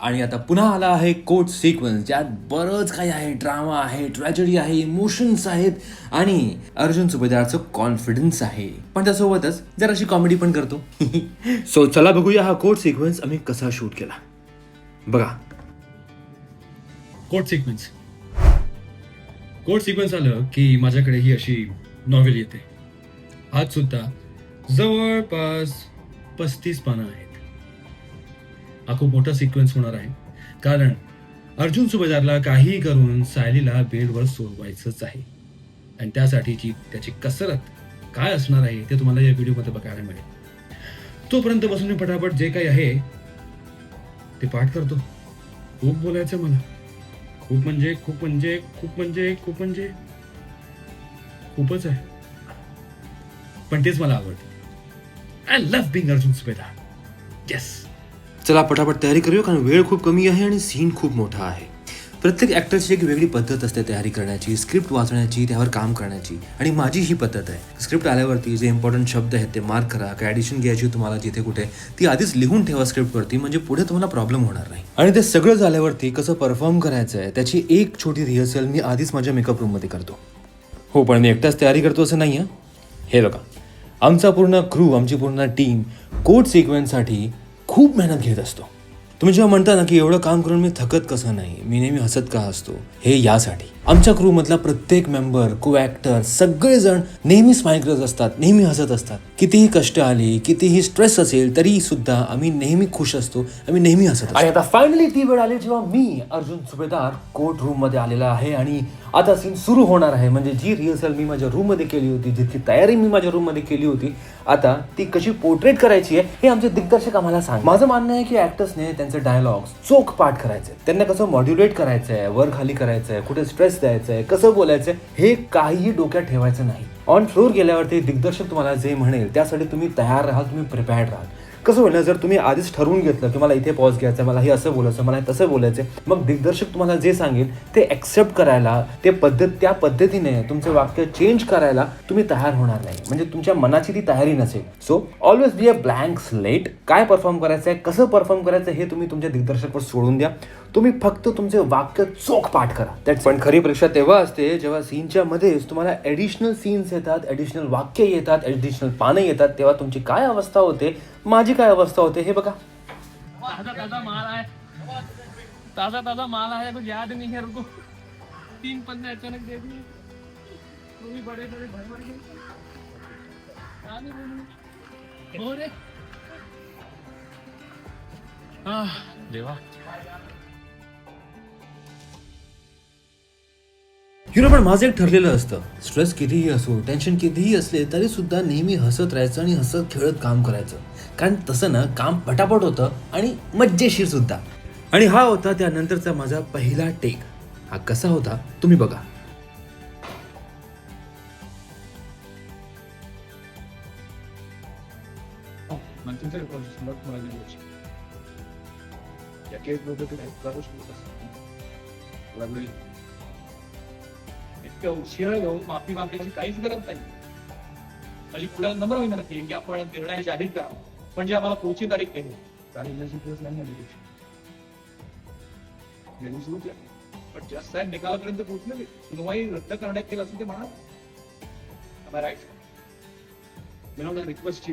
आणि आता पुन्हा आला आहे कोट सिक्वेन्स, ज्यात बरंच काही आहे. ड्रामा आहे, ट्रॅजेडी आहे, इमोशन्स आहेत आणि अर्जुन सुभेदारचं कॉन्फिडन्स आहे, पण त्यासोबतच जराशी कॉमेडी पण करतो. सो चला बघूया हा कोट सिक्वेन्स आम्ही कसा शूट केला. बघा. कोट सिक्वेन्स आलं की माझ्याकडे ही अशी नॉव्हेल येते. आज सुद्धा जवळपास 35 पानं आहेत. हा खूप मोठा सिक्वेन्स होणार आहे, कारण अर्जुन सुभेदारला काहीही करून सायलीला बेडवर सोडवायचंच आहे. आणि त्यासाठीची त्याची कसरत काय असणार आहे ते तुम्हाला या व्हिडिओमध्ये बघायला मिळेल. तोपर्यंत बसून मी पटापट जे काही आहे ते पाठ करतो. खूप बोलायचं मला, खूपच आहे, पण तेच मला आवडतं. आय लव्ह बिंग अर्जुन सुभेदार. येस. चला पटापट तयारी करूया, कारण वेळ खूप कमी आहे आणि सीन खूप मोठा आहे. प्रत्येक ॲक्टरची एक वेगळी पद्धत असते तयारी करण्याची, स्क्रिप्ट वाचण्याची, त्यावर काम करण्याची. आणि माझी ही पद्धत आहे. स्क्रिप्ट आल्यावरती जे इम्पॉर्टंट शब्द आहेत ते मार्क करा. काय ॲडिशन घ्यायची तुम्हाला जिथे कुठे ती आधीच लिहून ठेवा स्क्रिप्टवरती, म्हणजे पुढे तुम्हाला प्रॉब्लेम होणार नाही. आणि ते सगळं झाल्यावरती कसं परफॉर्म करायचं आहे त्याची एक छोटी रिहर्सल मी आधीच माझ्या मेकअप रूममध्ये करतो. हो, पण मी एकटाच तयारी करतो असं नाही आहे. हे बघा, आमचा पूर्ण क्रू, आमची पूर्ण टीम कोट सिक्वेन्ससाठी खूप मेहनत घेत असतो. तुम्ही जेव्हा म्हणता ना की एवढं काम करून मी थकत कसं नाही, मी नेहमी हसत का असतो, हे यासाठी. आमच्या क्रू मधला प्रत्येक मेंबर, को ॲक्टर सगळेजण नेहमी स्माइल करत असतात, नेहमी हसत असतात. कितीही कष्ट आली, कितीही स्ट्रेस असेल तरी सुद्धा आम्ही नेहमी खुश असतो, आम्ही नेहमी हसत असतो. आणि आता फायनली ती वेळ आली जेव्हा मी अर्जुन सुभेदार कोर्ट रूम मध्ये आलेला आहे आणि आता सीन सुरू होणार आहे. म्हणजे जी रिहर्सल मी माझ्या रूम मध्ये केली होती, जितकी तयारी मी माझ्या रूम मध्ये केली होती, आता ती कशी पोर्ट्रेट करायची आहे हे आमचे दिग्दर्शक आम्हाला सांग. माझं मानणं आहे की ऍक्टर्सने त्यांचे डायलॉग्स चोख पाठ करायचे, त्यांना कसं मॉड्युलेट करायचंय, वर खाली करायचंय, कुठे स्ट्रेस द्यायचंय, कसं बोलायचंय हे काहीही डोक्यात ठेवायचं नाही. ऑन फ्लोर गेल्यावरती दिग्दर्शक तुम्हाला जे म्हणेल त्यासाठी तुम्ही तयार राहाल, तुम्ही प्रिपेअर्ड राहाल. कसं होईल ना, जर तुम्ही आधीच ठरवून घेतलं की मला इथे पॉज घ्यायचं, मला हे असं बोलायचं, मला तसं बोलायचं, मग दिग्दर्शक तुम्हाला जे सांगेल ते ॲक्सेप्ट करायला, त्या पद्धतीने तुमचं वाक्य चेंज करायला तुम्ही तयार होणार नाही. म्हणजे तुमच्या मनाची ती तयारी नसेल. So always be a blank slate. काय परफॉर्म करायचं आहे, कसं परफॉर्म करायचं हे तुम्ही तुमच्या दिग्दर्शकवर सोडून द्या. तुम्ही फक्त तुमचे वाक्य चोख पाठ करा. पण खरी परीक्षा तेव्हा असते जेव्हा सीनच्या मध्येच तुम्हाला ॲडिशनल सीन्स येतात, ॲडिशनल वाक्य येतात, ॲडिशनल पानं येतात. तेव्हा तुमची काय अवस्था होते, माझी काय अवस्था होते हे बघा. ताजा माल है कुछ याद नहीं है रुको. 3 पन्ने अचानक दे दिए, वो भी बड़े बड़े भर के. हो रे. देवा. पण माझं एक ठरलेलं असतं, स्ट्रेस कितीही असो, टेन्शन कितीही असले तरी सुद्धा नेहमी हसत राहायचं आणि हसत खेळत काम करायचं. कारण तसं ना काम पटापट होतं आणि मज्जेशीर सुद्धा. आणि हा होता त्यानंतरचा माझा पहिला टेक. हा कसा होता तुम्ही बघा. उशिरा घेऊन माफी मागण्याची काहीच गरज नाही. माझी पुढे नंबर होईल नक्की की आपण निर्णय जाहीर करा, म्हणजे आम्हाला पुढची तारीख केली पण जास्त निकालापर्यंत पोहोचले तुम्ही रद्द करण्यात येईल असं ते म्हणा. राईट रिक्वेस्ट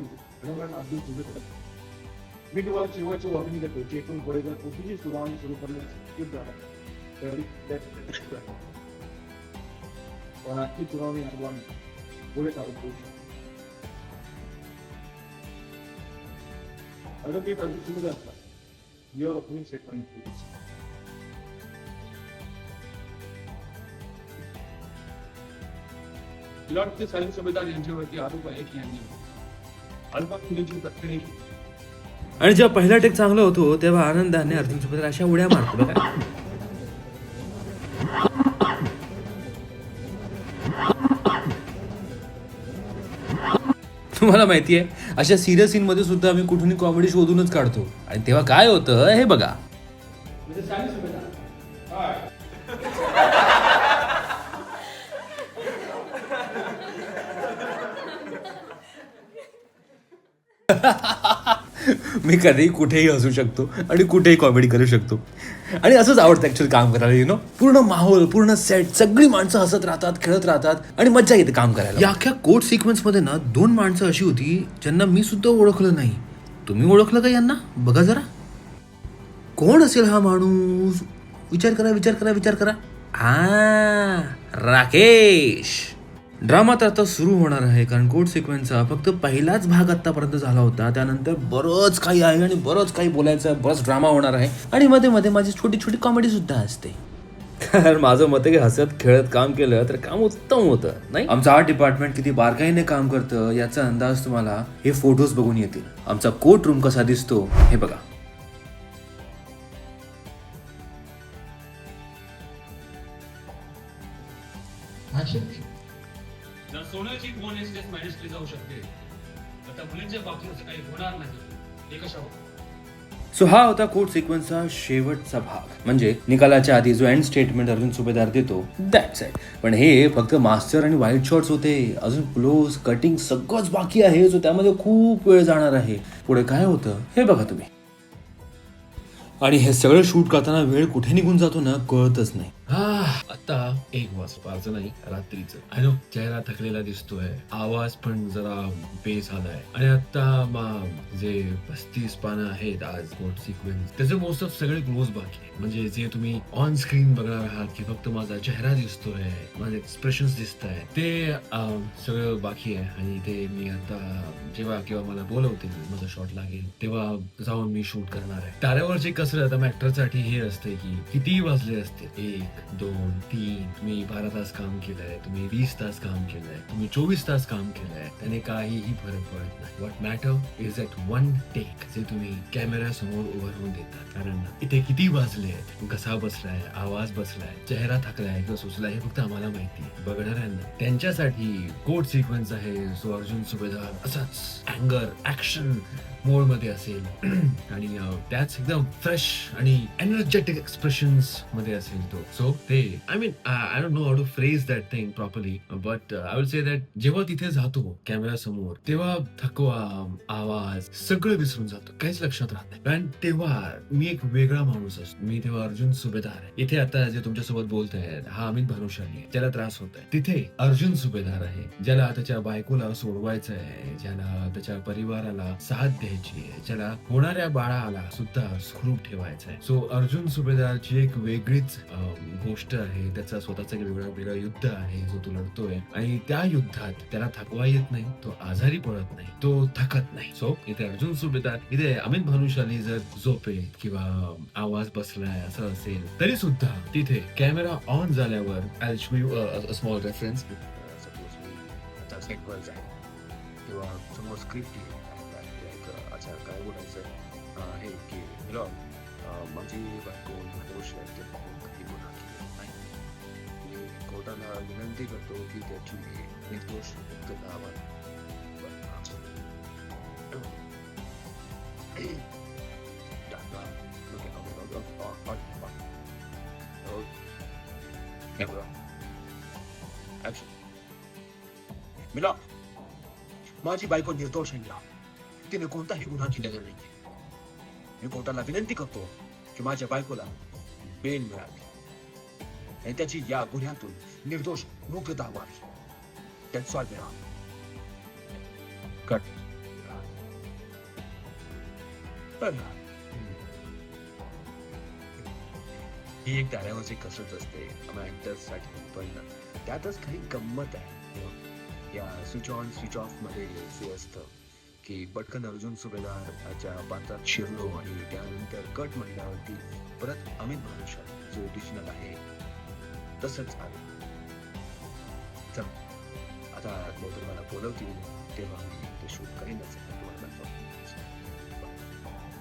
मी तुम्हाला शेवटची वॉर्निंग देतो की एकूण पुढे जर कुठलीही सुनावणी सुरू करण्यास पण आजची सुनावणी पुढे चालू पोहोचू. अगर काही प्रश्न असतात your opening statement please. Lord ते सायली सुभेदार यांच्यावरती आरोप आहे की यांनी अल्पसंख्याची तत्काळ. आणि जेव्हा पहिला टेक चांगला होतो तेव्हा आनंदाने अर्जुन सुभेदार अशा उड्या मारतो बघा. तुम्हाला माहिती आहे अशा सिरियस सीन मध्ये सुद्धा आम्ही कुठून कॉमेडी शोधूनच काढतो. आणि तेव्हा काय होतं हे बघा. मी कधीही कुठेही हसू शकतो आणि कुठेही कॉमेडी करू शकतो आणि असंच आवडतं ऍक्च्युअली काम करायला. पूर्ण माहोल, पूर्ण सेट, सगळी माणसं हसत राहतात, खेळत राहतात आणि मजा येते काम करायला. या अख्ख्या कोट सिक्वेन्स मध्ये ना 2 माणसं अशी होती ज्यांना मी सुद्धा ओळखलं नाही. तुम्ही ओळखलं का यांना? बघा जरा, कोण असेल हा माणूस? विचार करा. राकेश. ड्रामा तर आता सुरू होणार आहे, कारण कोट सिक्वेन्सचा फक्त पहिलाच भाग आतापर्यंत झाला होता. त्यानंतर बरंच काही आहे आणि बरंच काही बोलायचं आहे, बरंच ड्रामा होणार आहे आणि मध्ये मध्ये माझी छोटी छोटी कॉमेडी सुद्धा असते. कारण माझं मत आहे की हसत खेळत काम केलं तर काम उत्तम होतं, नाही? आमचं आर्ट डिपार्टमेंट किती बारकाईने काम करतं याचा अंदाज तुम्हाला हे फोटोज बघून येतील. आमचा कोर्ट रूम कसा दिसतो हे बघा. जर सोन्याची कोण एस्टेट मॅनेज केली जाऊ शकते तर त्या मुलींच्या बाबतीत काही होणार नाही. हे कशावर? सो हा होता कोर्ट सिक्वेन्सचा शेवटचा भाग, म्हणजे निकालाच्या आधी जो एंड स्टेटमेंट अर्जुन सुभेदार देतो, दॅट्स इट. पण हे फक्त मास्टर आणि वाईट शॉट्स होते. अजून क्लोज, कटिंग सगळंच बाकी आहे, जो त्यामध्ये खूप वेळ जाणार आहे. पुढे काय होतं हे बघा तुम्ही. आणि हे सगळं शूट करताना वेळ कुठे निघून जातो ना कळतच नाही. आता 1 वाजता नाही, रात्रीचं. आणि चेहरा थकलेला दिसतोय, आवाज पण जरा बेस आलाय. आणि आता जे 35 पानं आहेत आज कोर्ट सिक्वेन्स, त्याचे मोस्ट ऑफ सगळे क्लोज बाकी आहे. म्हणजे जे तुम्ही ऑन स्क्रीन बघणार आहात की फक्त माझा चेहरा दिसतोय, माझे एक्सप्रेशन्स दिसत आहे, ते सगळं बाकी आहे. आणि ते मी आता जेव्हा किंवा मला बोलवतील, माझा शॉट लागेल तेव्हा जाऊन मी शूट करणार आहे. ताऱ्यावरची कसरत ऍक्टरसाठी हे असते की किती वाजले असते, 1, 2, 3, तुम्ही 12 तास काम केलंय, तुम्ही 20 तास काम केलंय, तुम्ही 24 तास काम केलंय, त्याने काहीही फरक पडत नाही. What matter is that 1 take जे तुम्ही कॅमेरा समोर उभं राहून देतात. कारण इथे किती वाजले, कसा बसलाय, आवाज बसलाय, चेहरा थकलाय किंवा सुचलाय हे फक्त आम्हाला माहिती आहे. बघणाऱ्यांना त्यांच्यासाठी कोर्ट सिक्वेन्स आहे जो अर्जुन सुभेदार असाच अँगर, ऍक्शन मोड मध्ये असेल आणि त्याच एकदम फ्रेश आणि एनर्जेटिक एक्सप्रेशन्स मध्ये असेल तो. सो ते I don't know how to phrase that thing properly, but I will say that जेव्हा तिथे जातो कॅमेरा समोर तेव्हा थकवा, आवाज सगळं विसरून जातो, काहीच लक्षात राहत नाही. कारण तेव्हा मी एक वेगळा माणूस असतो. मी तेव्हा अर्जुन सुभेदार आहे. इथे आता जे तुमच्यासोबत बोलताय हा अमित भानुशाली आहे, ज्याला त्रास होत आहे. तिथे अर्जुन सुभेदार आहे, ज्याला त्याच्या बायकोला सोडवायचं आहे, ज्याला त्याच्या परिवाराला साथ द्यायची आहे, ज्याला होणाऱ्या बाळाला सुद्धा सुखरूप ठेवायचं आहे. सो अर्जुन सुभेदारची एक वेगळीच गोष्ट आहे. त्याचा स्वतःचा एक वेगळा युद्ध आहे जो तो लढतोय. आणि त्या युद्धात त्याला थकवा येत नाही, तो आजारी पडत नाही, तो थकत नाही. सो इथे अर्जुन सुभेदार, इथे अमित भानुशाली जर झोपेल किंवा आवाज बसलाय असं असेल तरी सुद्धा तिथे कॅमेरा ऑन झाल्यावर I will show you small reference. Suppose मी आता सेटवर जाईल किंवा समोर स्क्रिप्ट येईल, अच्छा काय बोलायचं आहे की हॅलो माझी बायको निर्दोष आहे ते पाहून काही गुन्हा केला नाही. मी कोर्टाला विनंती करतो की त्याची निर्दोष मुक्तता व्हावी. मिला माझी बायको निर्दोष आहे. तिने कोणताही गुन्हा केलेला नाही. मी कोर्टाला विनंती करतो की माझ्या बायकोला बेल मिळावी आणि त्याची या गुन्ह्यातून निर्दोष मुक्तता व्हावी. That's all, मिळा. कट. ही एक ताऱ्यावरची कसरत असते आम्हा ऍक्टर्स साठी, पण त्यातच काही गंमत आहे. या स्विच ऑन स्विच ऑफ मध्ये जे असतं की पटकन अर्जुन सुभेदारच्या पात्रात शिरलो आणि त्यानंतर कट म्हणल्यावरती परत अमित भानुशाली जो ओरिजिनल आहे तसंच आलं. चल आता बहुतेक मला बोलवतील तेव्हा मी ते शूट करीनच.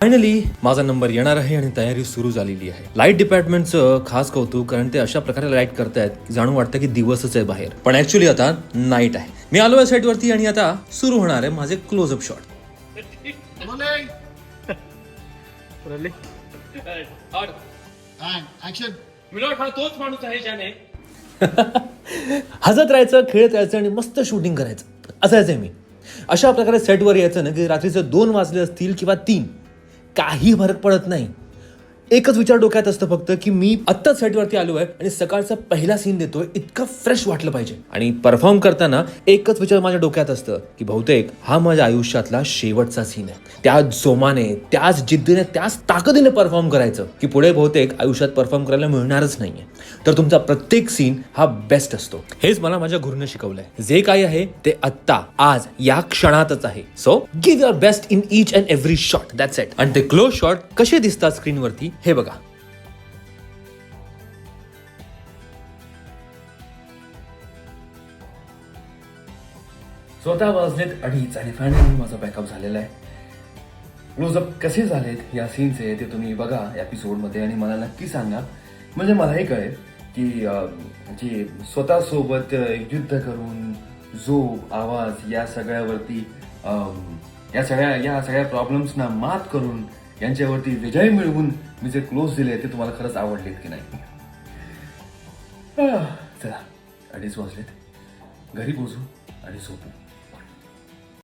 फायनली माझा नंबर येणार आहे आणि तयारी सुरू झालेली आहे. लाईट डिपार्टमेंटचं खास कौतुक, कारण ते अशा प्रकारे लाईट करतायत की जाणून वाटतं की दिवसच आहे बाहेर, पण ऍक्च्युली आता नाईट आहे. मी आलो आहे सेटवरती आणि आता सुरू होणार आहे माझे क्लोजअप शॉट. तोच माणूस आहे ज्याने हसत राहायचं, खेळत राहायचं आणि मस्त शूटिंग करायचं, असायचंय मी. अशा प्रकारे सेटवर यायचं ना की रात्रीचं 2 वाजले असतील किंवा 3 काही फरक पडत नाही. एकच विचार डोक्यात असतं फक्त की मी आत्ताच सेटवरती आलो आहे आणि सकाळचा पहिला सीन देतोय, इतकं फ्रेश वाटलं पाहिजे. आणि परफॉर्म करताना एकच विचार माझ्या डोक्यात असतं की बहुतेक हा माझ्या आयुष्यातला शेवटचा सीन आहे. त्याच जोमाने, त्याच जिद्दीने, त्याच ताकदीने परफॉर्म करायचं की पुढे बहुतेक आयुष्यात परफॉर्म करायला मिळणारच नाहीये. तर तुमचा प्रत्येक सीन हा बेस्ट असतो. हेच मला माझ्या गुरुने शिकवलंय. जे काही आहे ते आत्ता, आज, या क्षणातच आहे. So give your best in each and every shot. That's it. आणि ते क्लोज शॉट कसे दिसतात स्क्रीनवरती हे बघा. स्वतः वाजलेत 2:30 आणि फायनली माझा बॅकअप झालेला आहे. क्लोजअप कसे झालेत या सीनचे ते तुम्ही बघा एपिसोडमध्ये आणि मला नक्की सांगा. म्हणजे मलाही कळेल की जे स्वतःसोबत युद्ध करून जो आवाज या सगळ्यावरती या सगळ्या प्रॉब्लेम्सना मात करून यांच्यावरती विजय मिळवून मी जे क्लोज दिले ते तुम्हाला खरंच आवडलेत की नाही. चला 2:30 वाजलेत, घरी पोहोचू आणि झोपू.